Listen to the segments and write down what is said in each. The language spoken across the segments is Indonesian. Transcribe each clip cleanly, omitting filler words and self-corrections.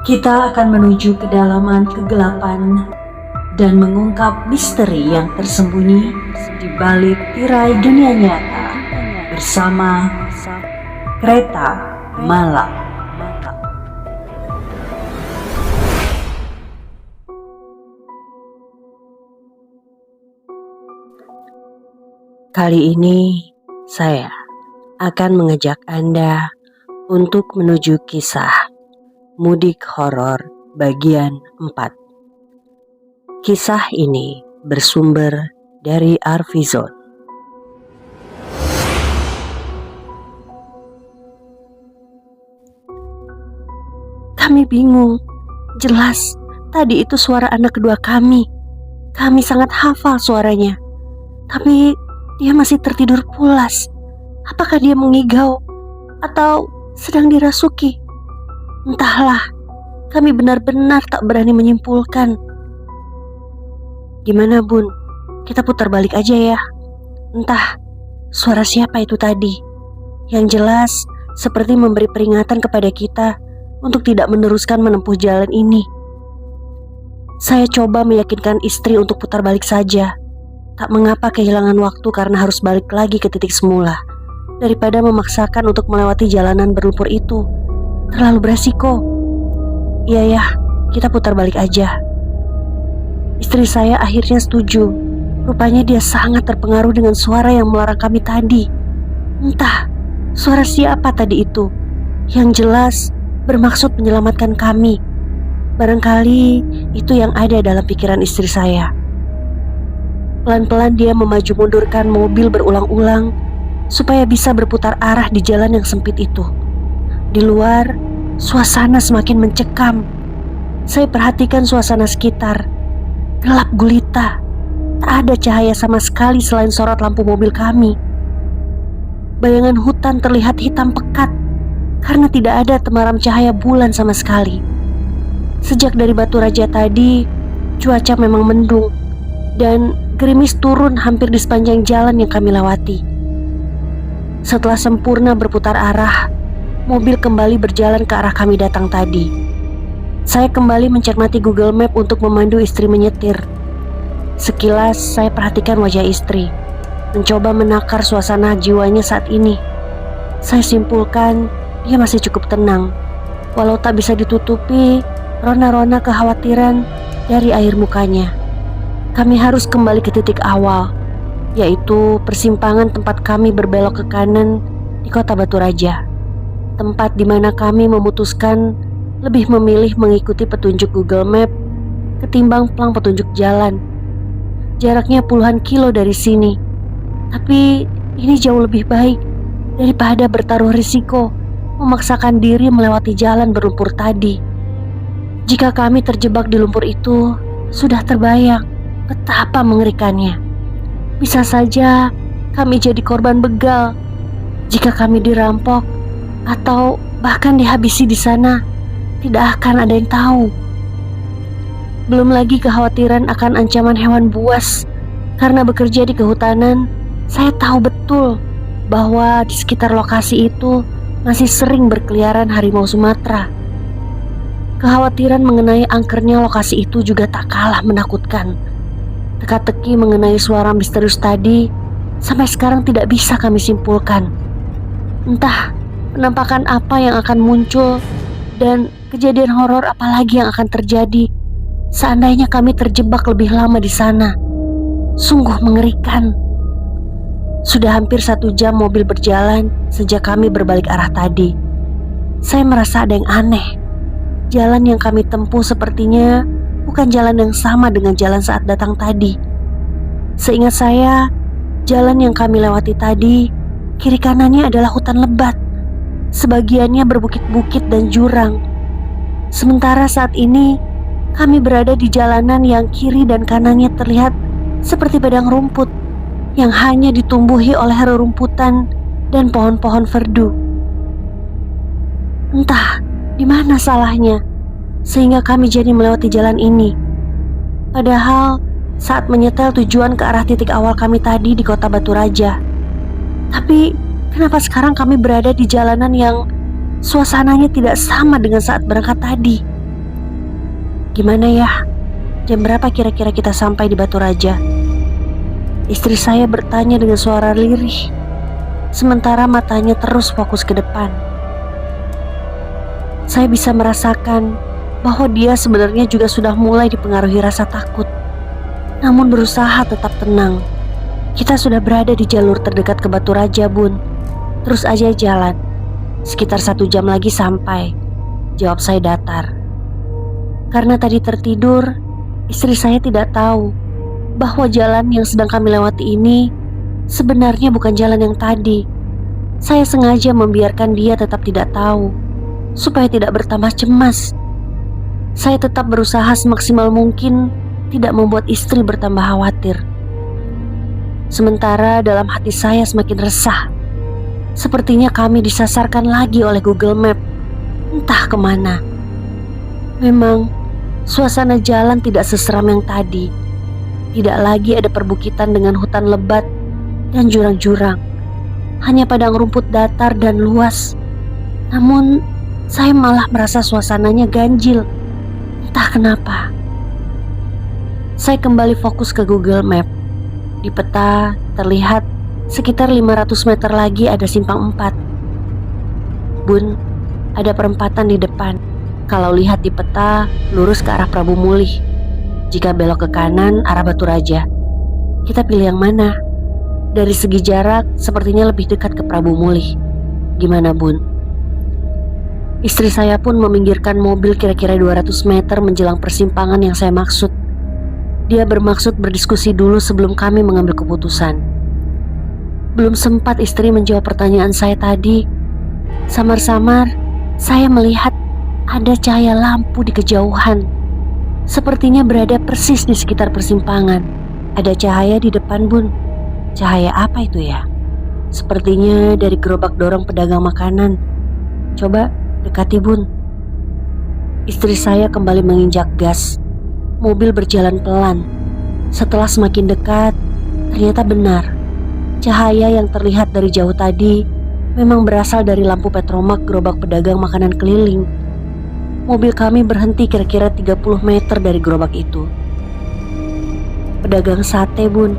Kita akan menuju kedalaman kegelapan dan mengungkap misteri yang tersembunyi di balik tirai dunia nyata bersama Kereta Malam. Kali ini saya akan mengajak Anda untuk menuju kisah Mudik Horor bagian 4. Kisah ini bersumber dari Arvizon. Kami bingung. Jelas tadi itu suara anak kedua kami. Kami sangat hafal suaranya. Tapi dia masih tertidur pulas. Apakah dia mengigau atau sedang dirasuki? Entahlah, kami benar-benar tak berani menyimpulkan. Gimana Bun, kita putar balik aja ya. Entah suara siapa itu tadi. Yang jelas seperti memberi peringatan kepada kita untuk tidak meneruskan menempuh jalan ini. Saya coba meyakinkan istri untuk putar balik saja. Tak mengapa kehilangan waktu karena harus balik lagi ke titik semula, daripada memaksakan untuk melewati jalanan berlumpur itu. Terlalu beresiko. Iya ya, kita putar balik aja. Istri saya akhirnya setuju. Rupanya dia sangat terpengaruh dengan suara yang melarang kami tadi. Entah, suara siapa tadi itu. Yang jelas bermaksud menyelamatkan kami. Barangkali itu yang ada dalam pikiran istri saya. Pelan-pelan dia memaju mundurkan mobil berulang-ulang supaya bisa berputar arah di jalan yang sempit itu. Di luar, suasana semakin mencekam. Saya perhatikan suasana sekitar. Gelap gulita. Tak ada cahaya sama sekali selain sorot lampu mobil kami. Bayangan hutan terlihat hitam pekat karena tidak ada temaram cahaya bulan sama sekali. Sejak dari Batu Raja tadi, cuaca memang mendung dan gerimis turun hampir di sepanjang jalan yang kami lewati. Setelah sempurna berputar arah, mobil kembali berjalan ke arah kami datang tadi. Saya kembali mencermati Google Map untuk memandu istri menyetir. Sekilas saya perhatikan wajah istri, mencoba menakar suasana jiwanya saat ini. Saya simpulkan dia masih cukup tenang, walau tak bisa ditutupi rona-rona kekhawatiran dari air mukanya. Kami harus kembali ke titik awal, yaitu persimpangan tempat kami berbelok ke kanan di kota Batu Raja. Tempat di mana kami memutuskan lebih memilih mengikuti petunjuk Google Map ketimbang pelang petunjuk jalan. Jaraknya puluhan kilo dari sini, tapi ini jauh lebih baik daripada bertaruh risiko memaksakan diri melewati jalan berlumpur tadi. Jika kami terjebak di lumpur itu, sudah terbayang betapa mengerikannya. Bisa saja kami jadi korban begal. Jika kami dirampok atau bahkan dihabisi di sana, tidak akan ada yang tahu. Belum lagi kekhawatiran akan ancaman hewan buas. Karena bekerja di kehutanan, saya tahu betul bahwa di sekitar lokasi itu masih sering berkeliaran harimau Sumatera. Kekhawatiran mengenai angkernya lokasi itu juga tak kalah menakutkan. Teka-teki mengenai suara misterius tadi sampai sekarang tidak bisa kami simpulkan. Entah penampakan apa yang akan muncul dan kejadian horor apa lagi yang akan terjadi seandainya kami terjebak lebih lama di sana. Sungguh mengerikan. Sudah hampir 1 jam mobil berjalan sejak kami berbalik arah tadi. Saya merasa ada yang aneh. Jalan yang kami tempuh sepertinya bukan jalan yang sama dengan jalan saat datang tadi. Seingat saya, jalan yang kami lewati tadi, kiri kanannya adalah hutan lebat. Sebagiannya berbukit-bukit dan jurang. Sementara saat ini, kami berada di jalanan yang kiri dan kanannya terlihat seperti padang rumput yang hanya ditumbuhi oleh rerumputan dan pohon-pohon verdu. Entah di mana salahnya, sehingga kami jadi melewati jalan ini. Padahal saat menyetel tujuan ke arah titik awal kami tadi di kota Batu Raja. Tapi kenapa sekarang kami berada di jalanan yang suasananya tidak sama dengan saat berangkat tadi? Gimana ya? Jam berapa kira-kira kita sampai di Batu Raja? Istri saya bertanya dengan suara lirih, sementara matanya terus fokus ke depan. Saya bisa merasakan bahwa dia sebenarnya juga sudah mulai dipengaruhi rasa takut, namun berusaha tetap tenang. Kita sudah berada di jalur terdekat ke Batu Raja, Bun. Terus aja jalan. Sekitar 1 jam lagi sampai, jawab saya datar. Karena tadi tertidur, istri saya tidak tahu bahwa jalan yang sedang kami lewati ini sebenarnya bukan jalan yang tadi. Saya sengaja membiarkan dia tetap tidak tahu, supaya tidak bertambah cemas. Saya tetap berusaha semaksimal mungkin tidak membuat istri bertambah khawatir. Sementara dalam hati saya semakin resah. Sepertinya kami disasarkan lagi oleh Google Map, entah kemana. Memang suasana jalan tidak seseram yang tadi. Tidak lagi ada perbukitan dengan hutan lebat dan jurang-jurang. Hanya padang rumput datar dan luas. Namun saya malah merasa suasananya ganjil. Entah kenapa. Saya kembali fokus ke Google Map. Di peta terlihat sekitar 500 meter lagi ada simpang 4. Bun, ada perempatan di depan. Kalau lihat di peta, lurus ke arah Prabu Mulih. Jika belok ke kanan, arah Batu Raja. Kita pilih yang mana? Dari segi jarak, sepertinya lebih dekat ke Prabu Mulih. Gimana, Bun? Istri saya pun meminggirkan mobil kira-kira 200 meter menjelang persimpangan yang saya maksud. Dia bermaksud berdiskusi dulu sebelum kami mengambil keputusan. Belum sempat istri menjawab pertanyaan saya tadi, samar-samar saya melihat ada cahaya lampu di kejauhan. Sepertinya berada persis di sekitar persimpangan. Ada cahaya di depan, Bun. Cahaya apa itu ya? Sepertinya dari gerobak dorong pedagang makanan. Coba dekati, Bun. Istri saya kembali menginjak gas. Mobil berjalan pelan. Setelah semakin dekat, ternyata benar. Cahaya yang terlihat dari jauh tadi memang berasal dari lampu petromak gerobak pedagang makanan keliling. Mobil kami berhenti kira-kira 30 meter dari gerobak itu. Pedagang sate, Bun.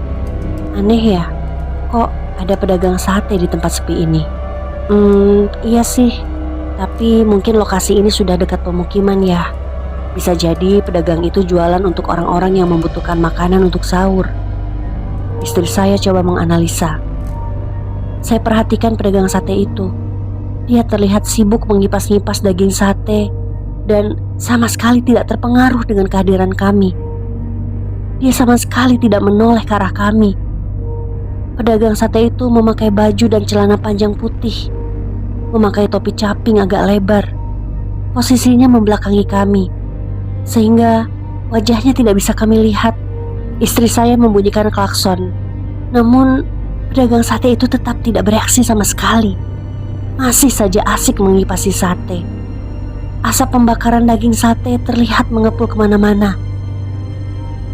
Aneh ya, kok ada pedagang sate di tempat sepi ini? Iya sih, tapi mungkin lokasi ini sudah dekat pemukiman ya. Bisa jadi pedagang itu jualan untuk orang-orang yang membutuhkan makanan untuk sahur. Istri saya coba menganalisa. Saya perhatikan pedagang sate itu. Dia terlihat sibuk mengipas-ngipas daging sate dan sama sekali tidak terpengaruh dengan kehadiran kami. Dia sama sekali tidak menoleh ke arah kami. Pedagang sate itu memakai baju dan celana panjang putih, memakai topi caping agak lebar. Posisinya membelakangi kami, sehingga wajahnya tidak bisa kami lihat. Istri saya membunyikan klakson, namun pedagang sate itu tetap tidak bereaksi sama sekali. Masih saja asik mengipasi sate. Asap pembakaran daging sate terlihat mengepul kemana-mana.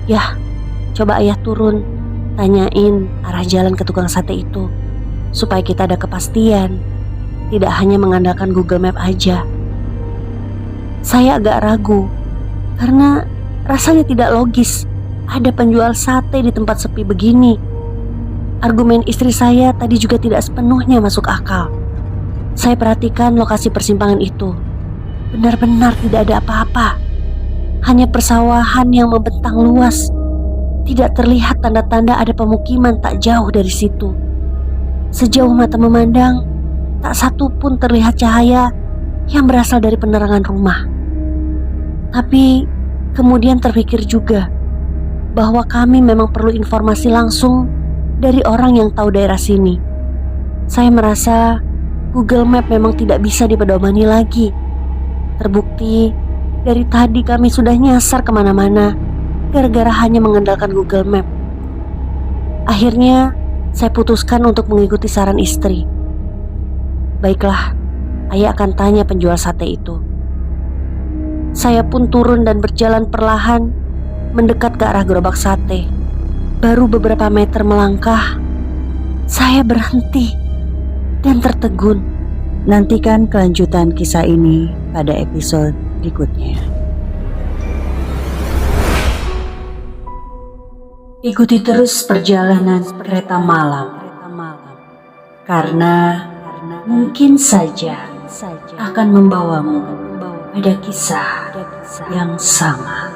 Yah, coba ayah turun, tanyain arah jalan ke tukang sate itu, supaya kita ada kepastian, tidak hanya mengandalkan Google Map aja. Saya agak ragu, karena rasanya tidak logis ada penjual sate di tempat sepi begini. Argumen istri saya tadi juga tidak sepenuhnya masuk akal. Saya perhatikan lokasi persimpangan itu. Benar-benar tidak ada apa-apa. Hanya persawahan yang membentang luas. Tidak terlihat tanda-tanda ada pemukiman tak jauh dari situ. Sejauh mata memandang, tak satu pun terlihat cahaya yang berasal dari penerangan rumah. Tapi kemudian terpikir juga bahwa kami memang perlu informasi langsung dari orang yang tahu daerah sini. Saya merasa Google Map memang tidak bisa dipedomani lagi. Terbukti dari tadi kami sudah nyasar kemana-mana gara-gara hanya mengandalkan Google Map. Akhirnya saya putuskan untuk mengikuti saran istri. Baiklah, ayah akan tanya penjual sate itu. Saya pun turun dan berjalan perlahan mendekat ke arah gerobak sate. Baru beberapa meter melangkah, saya berhenti dan tertegun. Nantikan kelanjutan kisah ini pada episode berikutnya. Ikuti terus perjalanan kereta malam, karena mungkin saja akan membawamu pada kisah yang sama.